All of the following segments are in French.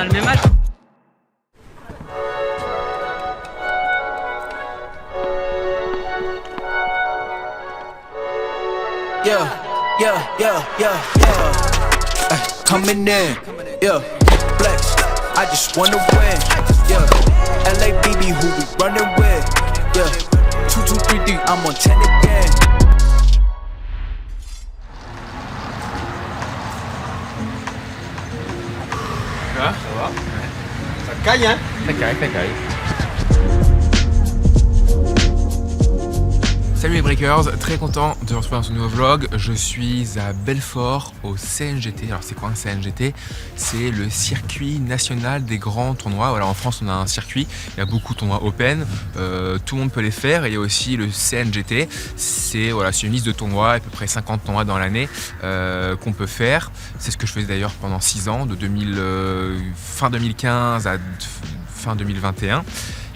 a le même âge. Yeah, yeah, yeah, yeah, yeah. Coming in, yeah, flex. I just wanna win, yeah. LABB, who we running with, yeah. 2, 2, 3, 3, I'm on 10 again. Ça va? Ouais. Ça caille, hein? Ça caille. Salut les breakers, très content de vous retrouver dans ce nouveau vlog. Je suis à Belfort au CNGT. Alors c'est quoi un CNGT? C'est le circuit national des grands tournois. Voilà, en France on a un circuit, il y a beaucoup de tournois open, tout le monde peut les faire. Et il y a aussi le CNGT, c'est voilà, une liste de tournois, à peu près 50 tournois dans l'année qu'on peut faire. C'est ce que je faisais d'ailleurs pendant 6 ans, de fin 2015 à fin 2021.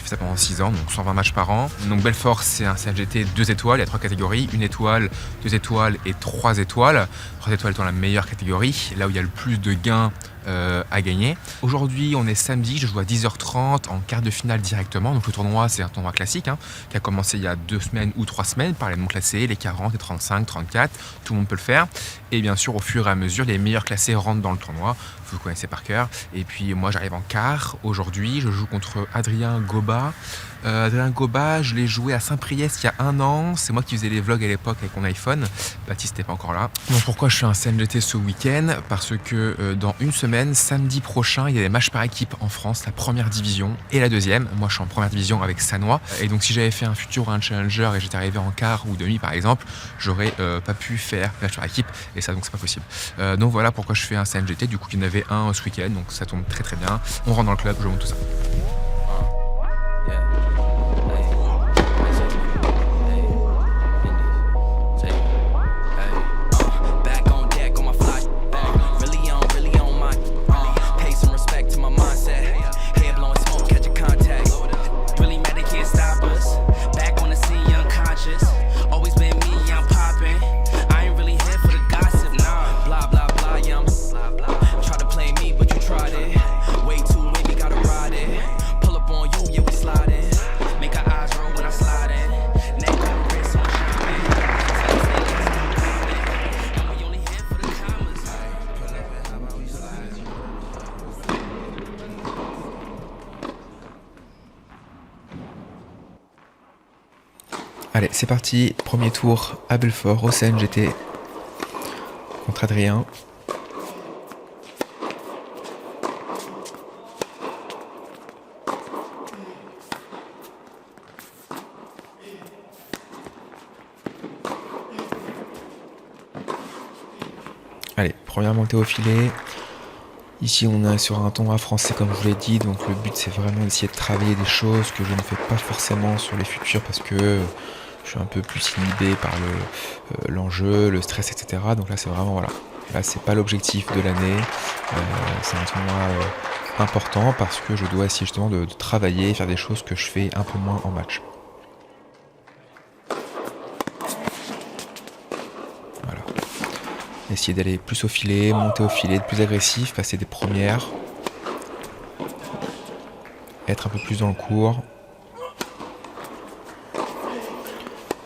Ça pendant 6 ans, donc 120 matchs par an. Donc Belfort, c'est un CNGT 2 étoiles, il y a 3 catégories, 1 étoile, 2 étoiles et 3 étoiles. 3 étoiles étant la meilleure catégorie, là où il y a le plus de gains à gagner. Aujourd'hui, on est samedi, je joue à 10h30 en quart de finale directement. Donc le tournoi, c'est un tournoi classique qui a commencé il y a 2 semaines ou 3 semaines par les non classés, les 40, les 35, 34. Tout le monde peut le faire. Et bien sûr, au fur et à mesure, les meilleurs classés rentrent dans le tournoi. Vous le connaissez par cœur. Et puis moi, j'arrive en quart. Aujourd'hui, je joue contre Adrien Goba. Adrien Goba, je l'ai joué à Saint-Priest il y a 1 an. C'est moi qui faisais les vlogs à l'époque avec mon iPhone. Baptiste n'était pas encore là. Donc pourquoi je fais un CNGT ce week-end? Parce que dans une semaine, samedi prochain, il y a des matchs par équipe en France, la première division et la deuxième. Moi, je suis en première division avec Sannois. Et donc, si j'avais fait un futur ou un challenger et j'étais arrivé en quart ou demi, par exemple, j'aurais pas pu faire match par équipe. Et ça, donc, c'est pas possible. Donc voilà pourquoi je fais un CNGT. Du coup, il y en avait un ce week-end. Donc, ça tombe très très bien. On rentre dans le club, je monte tout ça. Allez, c'est parti, premier tour à Belfort au CNGT contre Adrien. Allez, première montée au filet. Ici, on est sur un tournoi français, comme je vous l'ai dit, donc le but c'est vraiment d'essayer de travailler des choses que je ne fais pas forcément sur les futurs parce que je suis un peu plus inhibé par l'enjeu, le stress, etc. Donc là, c'est vraiment, voilà, là c'est pas l'objectif de l'année, c'est un tournoi important parce que je dois essayer justement de travailler, faire des choses que je fais un peu moins en match. Essayer d'aller plus au filet, monter au filet, être plus agressif, passer des premières, être un peu plus dans le court,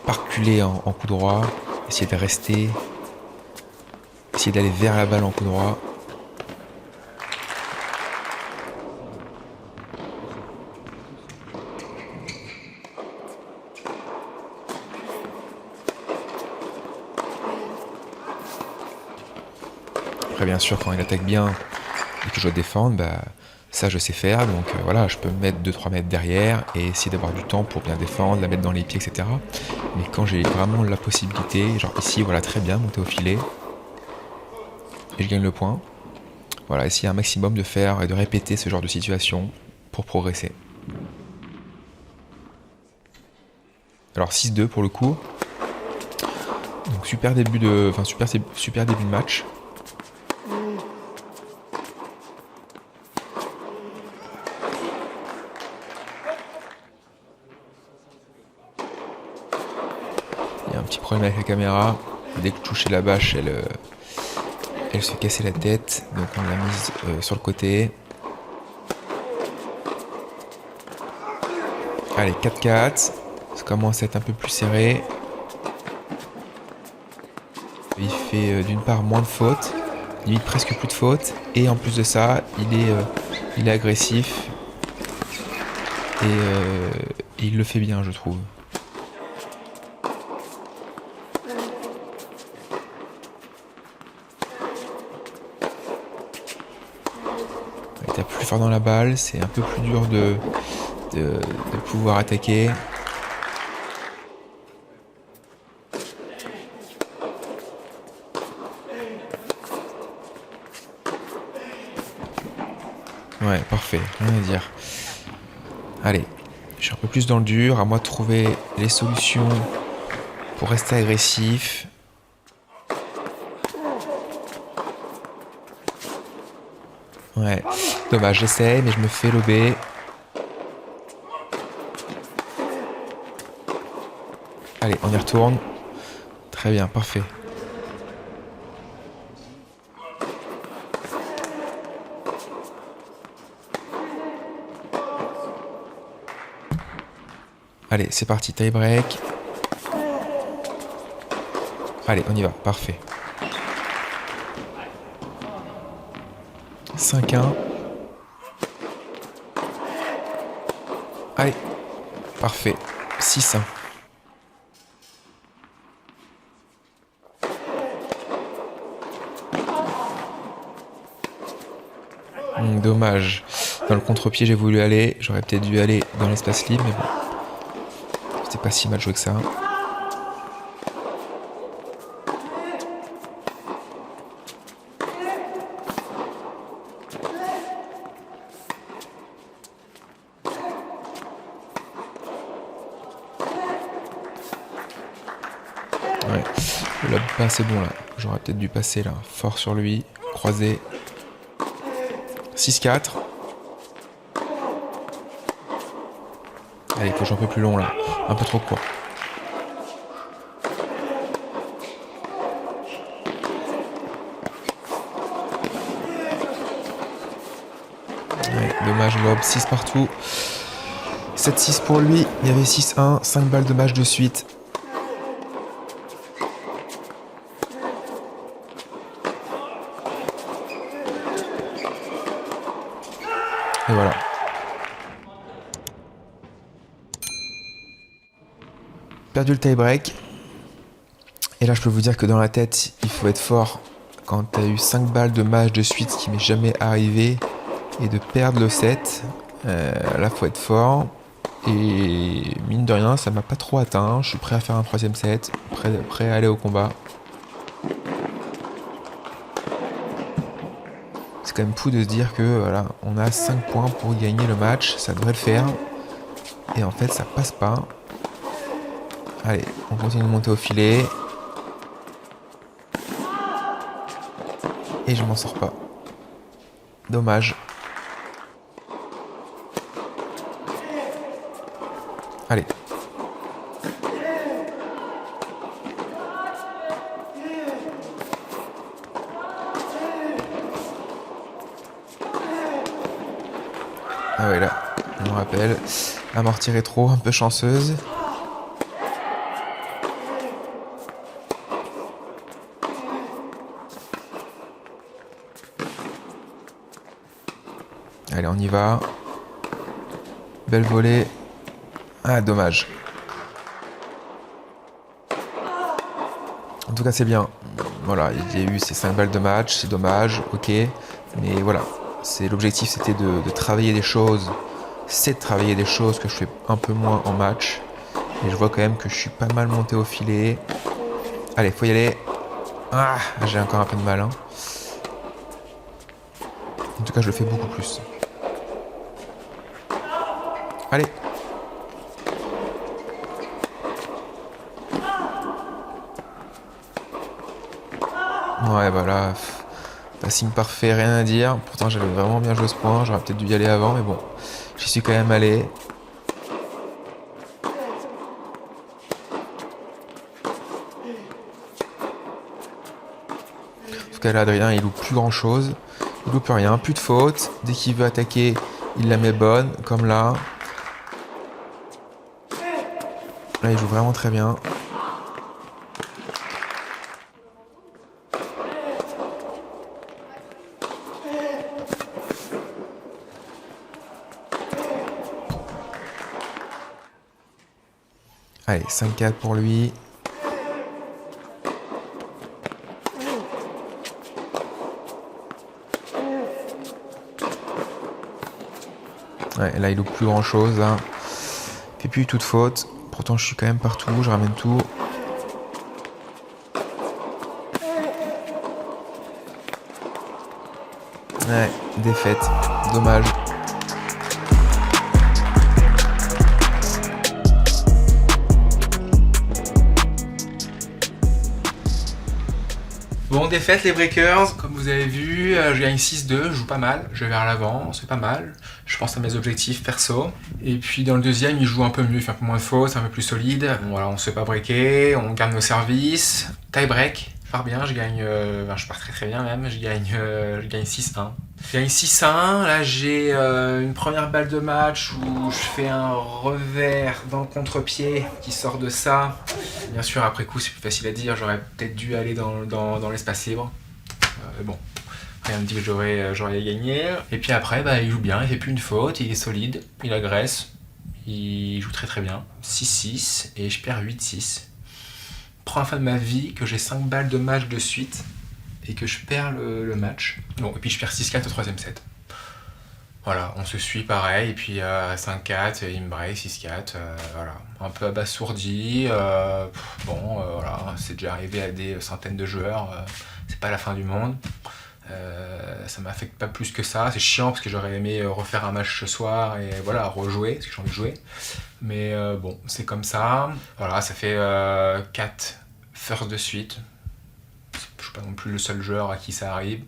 pas reculer en coup droit, essayer de rester, essayer d'aller vers la balle en coup droit. Après, bien sûr, quand il attaque bien et que je dois défendre, ça je sais faire. Donc voilà, je peux me mettre 2-3 mètres derrière et essayer d'avoir du temps pour bien défendre, la mettre dans les pieds, etc. Mais quand j'ai vraiment la possibilité, genre ici, voilà, très bien, monter au filet et je gagne le point. Voilà, essayer un maximum de faire et de répéter ce genre de situation pour progresser. Alors 6-2 pour le coup. Donc super début de match. Il y a un petit problème avec la caméra. Dès que je touchais la bâche, elle se cassait la tête. Donc on l'a mise sur le côté. Allez, 4-4. Ça commence à être un peu plus serré. Il fait d'une part moins de fautes, limite presque plus de fautes, et en plus de ça, il est agressif et il le fait bien, je trouve. Il tape plus fort dans la balle, c'est un peu plus dur de pouvoir attaquer. Ouais, parfait, rien à dire. Allez, je suis un peu plus dans le dur, à moi de trouver les solutions pour rester agressif. Ouais, dommage, j'essaie, mais je me fais lober. Allez, on y retourne. Très bien, parfait. Allez, c'est parti, tie break. Allez, on y va, parfait. 5-1. Allez, parfait. 6-1. Dommage. Dans le contre-pied, j'ai voulu aller. J'aurais peut-être dû aller dans l'espace libre, mais bon. C'était pas si mal joué que ça. Ouais, le lob pas assez bon là. J'aurais peut-être dû passer là, fort sur lui, croisé. 6-4. Allez, faut jouer un peu plus long là, un peu trop court. Ouais, dommage lob, 6 partout. 7-6 pour lui, il y avait 6-1, 5 balles de match de suite. Et voilà. Perdu le tie-break. Et là, je peux vous dire que dans la tête, il faut être fort quand tu as eu 5 balles de match de suite, ce qui m'est jamais arrivé, et de perdre le set. Là, faut être fort. Et mine de rien, ça m'a pas trop atteint. Je suis prêt à faire un 3ème set, prêt à aller au combat. C'est quand même fou de se dire que voilà, on a 5 points pour gagner le match, ça devrait le faire. Et en fait, ça passe pas. Allez, on continue de monter au filet. Et je m'en sors pas. Dommage. Allez. Ah ouais, là, je me rappelle. Amorti rétro, un peu chanceuse. Allez, on y va. Belle volée. Ah, dommage. En tout cas, c'est bien. Voilà, il y a eu ces 5 balles de match, c'est dommage, ok. Mais voilà, l'objectif, c'était de travailler des choses. C'est de travailler des choses que je fais un peu moins en match. Et je vois quand même que je suis pas mal monté au filet. Allez, faut y aller. Ah, j'ai encore un peu de mal. Hein. En tout cas, je le fais beaucoup plus. Allez. Ouais, bah là, passing parfait, rien à dire. Pourtant, j'avais vraiment bien joué ce point. J'aurais peut-être dû y aller avant, mais bon, j'y suis quand même allé. En tout cas, là, Adrien, il loupe plus grand-chose. Il loupe rien, plus de faute. Dès qu'il veut attaquer, il la met bonne, comme là. Là, il joue vraiment très bien. Allez, 5-4 pour lui. Ouais, là, il loupe plus grand chose. Hein. Il fait plus toute faute. Pourtant, je suis quand même partout. Je ramène tout. Ouais, défaite. Dommage. Bon, défaite les Breakers, comme vous avez vu, je gagne 6-2, je joue pas mal, je vais vers l'avant, c'est pas mal, je pense à mes objectifs perso. Et puis dans le deuxième, il joue un peu mieux, il fait un peu moins de fautes, c'est un peu plus solide. Bon, voilà, on se fait pas breaker, on garde nos services, tie break, part bien, je gagne, je pars très bien même, je gagne 6-1. Je gagne 6-1, là j'ai une première balle de match où je fais un revers dans le contre-pied qui sort de ça. Bien sûr, après coup, c'est plus facile à dire, j'aurais peut-être dû aller dans l'espace libre. Bon, rien ne dit que j'aurais gagné. Et puis après, il joue bien, il fait plus une faute, il est solide, il agresse, il joue très très bien. 6-6 et je perds 8-6. Première fois de ma vie que j'ai 5 balles de match de suite et que je perds le match. Bon, et puis je perds 6-4 au troisième set. Voilà, on se suit pareil, et puis à 5-4, il me break, 6-4, voilà. Un peu abasourdi, voilà, c'est déjà arrivé à des centaines de joueurs, c'est pas la fin du monde. Ça m'affecte pas plus que ça, c'est chiant parce que j'aurais aimé refaire un match ce soir et voilà, rejouer, parce que j'ai envie de jouer. Mais bon, c'est comme ça. Voilà, ça fait 4 firsts de suite. Je suis pas non plus le seul joueur à qui ça arrive.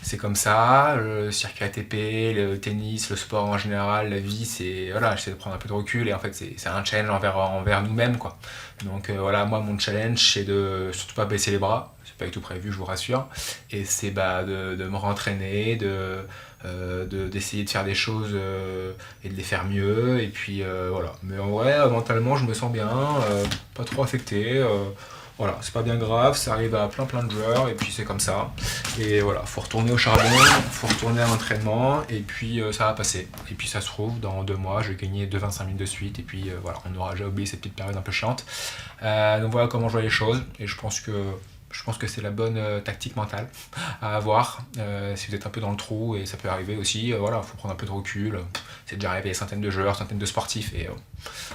C'est comme ça, le circuit ATP, le tennis, le sport en général, la vie, c'est... Voilà, j'essaie de prendre un peu de recul et en fait, c'est un challenge envers nous-mêmes, quoi. Donc voilà, moi, mon challenge, c'est de surtout pas baisser les bras. C'est pas du tout prévu, je vous rassure. Et c'est de me rentraîner, d'essayer de faire des choses et de les faire mieux. Et puis voilà. Mais en vrai, mentalement, je me sens bien, pas trop affecté. Voilà, c'est pas bien grave, ça arrive à plein de joueurs et puis c'est comme ça. Et voilà, faut retourner au charbon, faut retourner à l'entraînement et puis ça va passer. Et puis ça se trouve, dans 2 mois, je vais gagner 2,25 000 de suite et puis voilà, on aura déjà oublié cette petite période un peu chiante. Donc voilà comment je vois les choses et je pense que c'est la bonne tactique mentale à avoir si vous êtes un peu dans le trou et ça peut arriver aussi. Voilà, faut prendre un peu de recul. C'est déjà arrivé à centaines de joueurs, centaines de sportifs et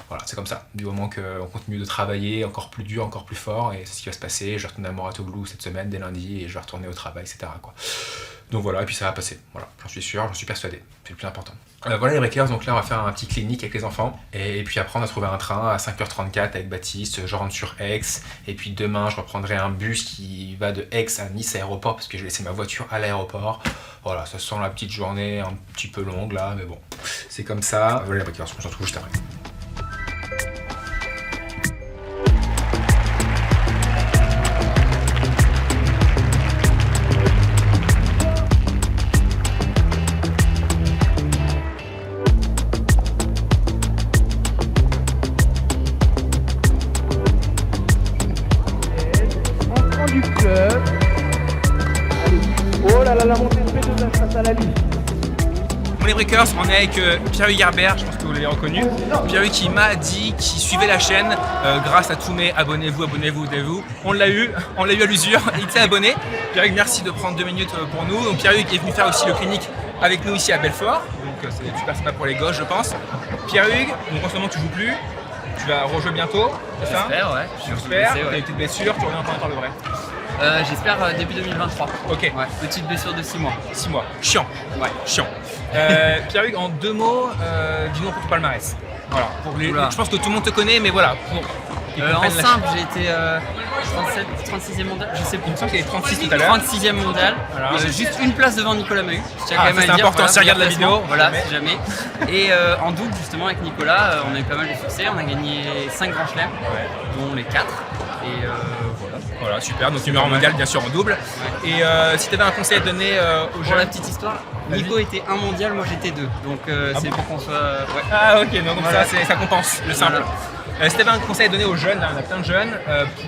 voilà, c'est comme ça. Du moment qu'on continue de travailler encore plus dur, encore plus fort et c'est ce qui va se passer. Je vais retourner à Mouratoglou cette semaine dès lundi et je vais retourner au travail, etc., quoi. Donc voilà, et puis ça va passer. Voilà, j'en suis sûr, j'en suis persuadé. C'est le plus important. Voilà les breakers, donc là on va faire un petit clinique avec les enfants et puis après on a trouvé un train à 5h34 avec Baptiste, je rentre sur Aix et puis demain je reprendrai un bus qui va de Aix à Nice aéroport parce que j'ai laissé ma voiture à l'aéroport. Voilà, ça sent la petite journée un petit peu longue là, mais bon, c'est comme ça. Voilà les breakers, on se retrouve juste après. Du club. Allez. Oh là là, la montée de P2 face à la ligne. Bon les breakers, on est avec Pierre-Hugues Herbert, je pense que vous l'avez reconnu. Pierre-Hugues qui m'a dit qu'il suivait la chaîne grâce à tous mes abonnez-vous. On l'a eu à l'usure, il s'est abonné. Pierre-Hugues, merci de prendre 2 minutes pour nous. Donc Pierre-Hugues est venu faire aussi le clinique avec nous ici à Belfort. Donc c'est super sympa pour les gosses, je pense. Pierre-Hugues, donc en ce moment tu joues plus. Tu vas rejouer bientôt, c'est ça? J'espère, ouais. J'espère. T'as une petite blessure, tu reviens quand le vrai? J'espère début 2023. Ok. Ouais, petite blessure de 6 mois. 6 mois. Chiant. Ouais. Chiant. Pierre-Hugues, en 2 mots, dis-nous pour ton palmarès. Voilà. Je pense que tout le monde te connaît, mais voilà. En simple, j'ai été 36e mondial, je sais plus. Il me semble qu'il est 36 tout à l'heure. 36e mondial. Voilà. Juste une place devant Nicolas Mahut. C'est important, si regarde la vidéo. Voilà, si jamais. Et en double, justement, avec Nicolas, on a eu pas mal de succès. On a gagné 5 grands chelems, dont les 4. Et voilà. Voilà, super. Donc numéro mondial, bien sûr, en double. Ouais. Et si tu avais un conseil à donner aux jeunes. Pour la petite histoire, Nico était 1 mondial, moi j'étais 2. Donc c'est pour qu'on soit. Ouais. Ah ok, donc voilà. Ça compense le simple. Si tu avais un conseil à donner aux jeunes, là, on a plein de jeunes,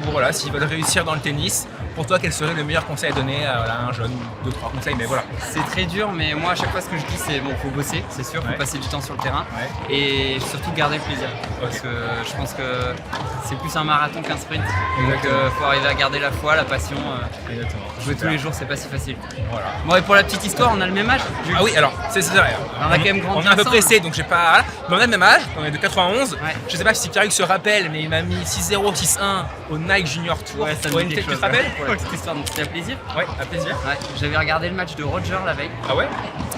pour voilà, s'ils veulent réussir dans le tennis, pour toi, quel serait le meilleur conseil à donner à un jeune? 2-3 conseils, mais voilà. C'est très dur, mais moi à chaque fois ce que je dis c'est bon, faut bosser, c'est sûr, faut passer du temps sur le terrain et surtout garder le plaisir. Parce que je pense que c'est plus un marathon qu'un sprint. Donc faut arriver à garder la foi, la passion. Jouer tous les jours, c'est pas si facile. Voilà. Bon, et pour la petite histoire, on a le même âge. Jules. Ah oui, alors, c'est vrai. On a quand même grandi On est un peu ensemble. pressé, donc j'ai pas. Mais on a le même âge, on est de 91. Ouais. Je sais pas si Pierre se rappelle, mais il m'a mis 6-0, 6-1 au Nike Junior Tour. Ouais, ça me Ouais, dit quelque tu chose. te rappelles? Pour la petite histoire, donc c'était un plaisir. Ouais, à plaisir. Ouais, j'avais regardé le match de Roger la veille. Ah ouais?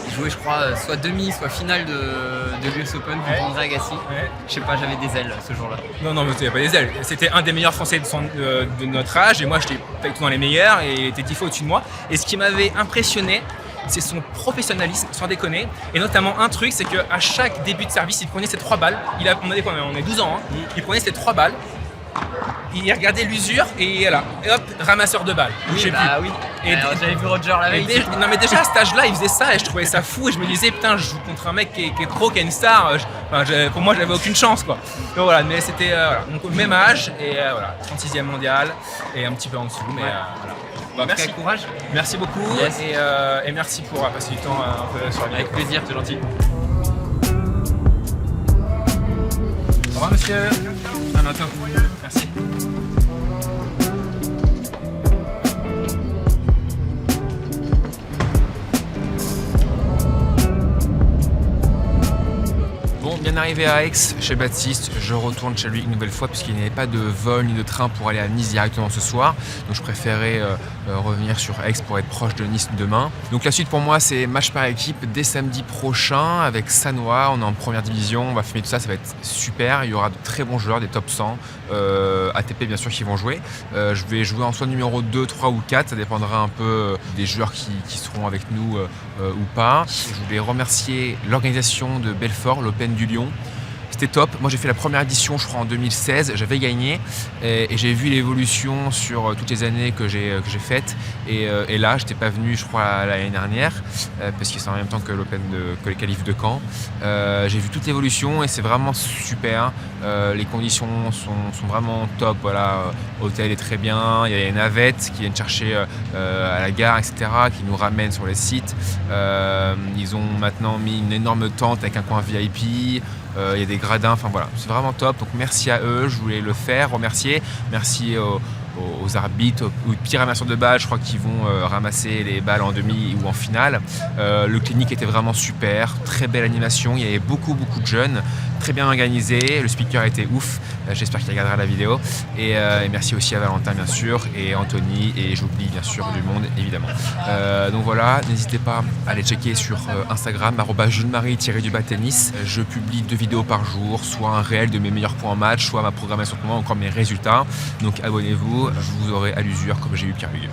Il jouait, je crois, soit demi, soit finale de l'US Open contre André Agassi. Ouais. Je sais pas, j'avais des ailes ce jour-là. Non, mais il n'y a pas des ailes. C'était un des meilleurs Français de notre âge, et moi j'étais pas du tout dans les meilleurs, et il était 10 fois au-dessus de moi. Et ce qui m'avait impressionné, c'est son professionnalisme, sans déconner. Et notamment un truc, c'est qu'à chaque début de service, il prenait ses 3 balles. On est 12 ans, hein. Il prenait ses 3 balles. Il regardait l'usure et là, et hop, ramasseur de balles. Je sais plus. Oui. Et Alors, j'avais vu Roger la veille. Non mais déjà à cet âge-là, il faisait ça et je trouvais ça fou et je me disais putain, je joue contre un mec qui est pro, qui est une star. Pour moi, j'avais aucune chance quoi. Donc voilà, mais c'était voilà. Donc même âge et voilà, 36e mondial et un petit peu en dessous, mais voilà. Bah, merci. Quel courage. Merci beaucoup Yes. et merci pour passer du temps un peu sur la vidéo. Avec plaisir, c'est gentil. Au revoir monsieur. À bientôt. Merci. Bon, bien arrivé à Aix, chez Baptiste, je retourne chez lui une nouvelle fois puisqu'il n'y avait pas de vol ni de train pour aller à Nice directement ce soir. Donc je préférais revenir sur Aix pour être proche de Nice demain. Donc la suite pour moi c'est match par équipe dès samedi prochain avec Sannois. On est en première division, on va filmer tout ça, ça va être super. Il y aura de très bons joueurs, des top 100, ATP bien sûr qui vont jouer. Je vais jouer en soit numéro 2, 3 ou 4, ça dépendra un peu des joueurs qui seront avec nous ou pas. Je voulais remercier l'organisation de Belfort, l'Open du Lyon. C'était top. Moi j'ai fait la première édition je crois en 2016, j'avais gagné et j'ai vu l'évolution sur toutes les années que j'ai faites et là j'étais pas venu je crois l'année dernière parce que c'est en même temps que l'Open que les qualifs de Caen. J'ai vu toute l'évolution et c'est vraiment super. Les conditions sont vraiment top. Voilà, l'hôtel est très bien, il y a une navette qui vient chercher à la gare etc. qui nous ramène sur les sites. Ils ont maintenant mis une énorme tente avec un coin VIP. Il y a des gradins, enfin voilà, c'est vraiment top. Donc merci à eux, je voulais le faire, remercier. Merci aux arbitres, aux petits ramasseurs de balles, je crois qu'ils vont ramasser les balles en demi ou en finale. Le clinique était vraiment super, très belle animation, il y avait beaucoup de jeunes, très bien organisé, le speaker était ouf, j'espère qu'il regardera la vidéo. Et merci aussi à Valentin bien sûr, et Anthony, et j'oublie bien sûr du monde évidemment. Donc voilà, n'hésitez pas à aller checker sur Instagram, @julemarie_tennis. Je publie 2 vidéos par jour, soit un réel de mes meilleurs points en match, soit ma programmation pour moi, encore mes résultats. Donc abonnez-vous, je vous aurai à l'usure comme j'ai eu Pierre Hugues.